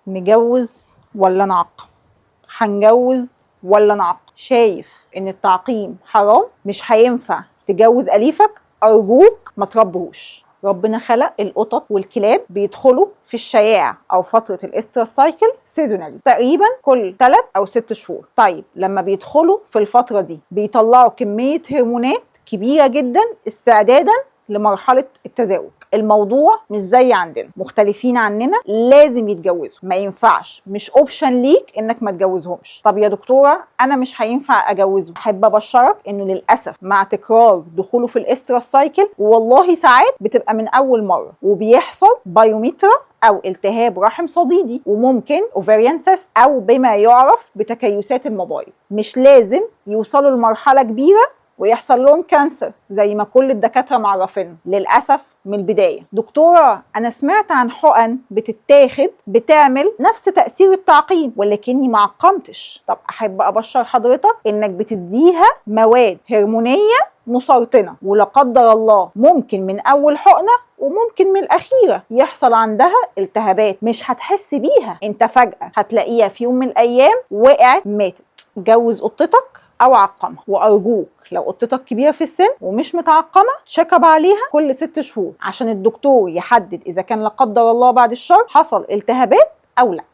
نجوز ولا نعقم؟ هنجوز ولا نعقم؟ شايف ان التعقيم حرام، مش هينفع تجوز أليفك، أرجوك ما تربهوش. ربنا خلق القطط والكلاب بيدخلوا في الشياع او فتره الاسترس سايكل سيزونالي تقريبا كل 3 أو 6 شهور. طيب لما بيدخلوا في الفتره دي بيطلعوا كميه هرمونات كبيره جدا استعدادا لمرحله التزاوج. الموضوع مش زي عندنا، مختلفين عننا، لازم يتجوزوا، ما ينفعش، مش اوبشن ليك انك ما تجوزهمش. طب يا دكتوره انا مش هينفع اجوزه، احب ابشرك انه للاسف مع تكرار دخوله في الاسترس سايكل، والله ساعات بتبقى من اول مره، وبيحصل بايوميترا او التهاب رحم صديدي، وممكن اوفريان سيست او بما يعرف بتكيسات المبايض. مش لازم يوصلوا لمرحله كبيره ويحصل لهم كانسر زي ما كل الدكاتره معرفين للاسف من البدايه. دكتوره انا سمعت عن حقن بتتاخد بتعمل نفس تاثير التعقيم ولكني ما عقمتش. طب احب ابشر حضرتك انك بتديها مواد هرمونيه مسرطنه، ولا قدر الله ممكن من اول حقنه وممكن من الاخيره يحصل عندها التهابات مش هتحس بيها، انت فجاه هتلاقيها في يوم من الايام وقعت ماتت. جوز قطتك او عقمها، وارجوك لو قطتك كبيره في السن ومش متعقمه تشيك اب عليها كل 6 شهور عشان الدكتور يحدد اذا كان لا قدر الله بعد الشر حصل التهابات او لا.